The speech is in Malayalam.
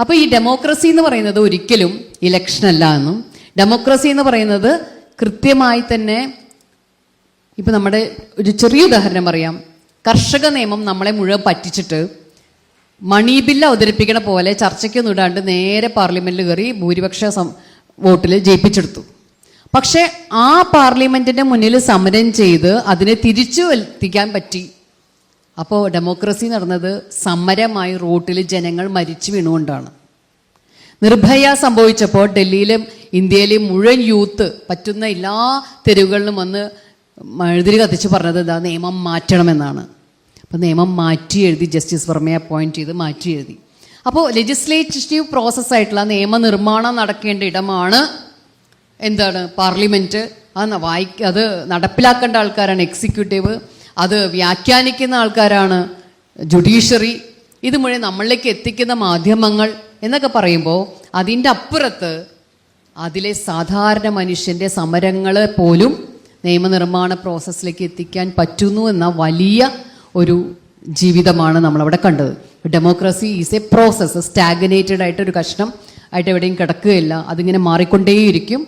അപ്പോൾ ഈ ഡെമോക്രസി എന്ന് പറയുന്നത് ഒരിക്കലും ഇലക്ഷൻ അല്ല എന്നും, ഡെമോക്രസി എന്ന് പറയുന്നത് കൃത്യമായി തന്നെ, ഇപ്പം നമ്മുടെ ഒരു ചെറിയ ഉദാഹരണം പറയാം. കർഷക നിയമം നമ്മളെ മുഴുവൻ പറ്റിച്ചിട്ട് മണി ബില്ല് അവതരിപ്പിക്കണ പോലെ ചർച്ചയ്ക്കൊന്നും ഇടാണ്ട് നേരെ പാർലമെന്റിൽ കയറി ഭൂരിപക്ഷ വോട്ടിൽ ജയിപ്പിച്ചെടുത്തു. പക്ഷെ ആ പാർലമെന്റിന്റെ മുന്നിൽ സമരം ചെയ്ത് അതിനെ തിരിച്ചു എത്തിക്കാൻ പറ്റി. അപ്പോൾ ഡെമോക്രസി നടന്നത് സമരമായി റോട്ടിൽ ജനങ്ങൾ മരിച്ചു വീണുകൊണ്ടാണ്. നിർഭയ സംഭവിച്ചപ്പോൾ ഡൽഹിയിലും ഇന്ത്യയിലെയും മുഴുവൻ യൂത്ത് പറ്റുന്ന എല്ലാ തെരുവുകളിലും വന്ന് എഴുതിരി കത്തിച്ച് പറഞ്ഞത് എന്താ, നിയമം മാറ്റണമെന്നാണ്. അപ്പോൾ നിയമം മാറ്റി എഴുതി, ജസ്റ്റിസ് വർമ്മയെ അപ്പോയിൻറ്റ് ചെയ്ത് മാറ്റി എഴുതി. അപ്പോൾ ലെജിസ്ലേറ്റീവ് പ്രോസസ്സായിട്ടുള്ള നിയമനിർമ്മാണം നടക്കേണ്ട ഇടമാണ് എന്താണ് പാർലമെൻറ്റ്. അത് നടപ്പിലാക്കേണ്ട ആൾക്കാരാണ് എക്സിക്യൂട്ടീവ്, അത് വ്യാഖ്യാനിക്കുന്ന ആൾക്കാരാണ് ജുഡീഷ്യറി, ഇത് മുഴുവൻ നമ്മളിലേക്ക് എത്തിക്കുന്ന മാധ്യമങ്ങൾ എന്നൊക്കെ പറയുമ്പോൾ അതിൻ്റെ അപ്പുറത്ത് അതിലെ സാധാരണ മനുഷ്യൻ്റെ സമരങ്ങൾ പോലും നിയമനിർമ്മാണ പ്രോസസ്സിലേക്ക് എത്തിക്കാൻ പറ്റുന്നു എന്ന വലിയ ഒരു ജീവിതമാണ് നമ്മളവിടെ കണ്ടത്. Democracy is A process. Stagnated ആയിട്ട് ഒരു കഷ്ണം ആയിട്ട് എവിടെയും കിടക്കുകയില്ല, അതിങ്ങനെ മാറിക്കൊണ്ടേയിരിക്കും.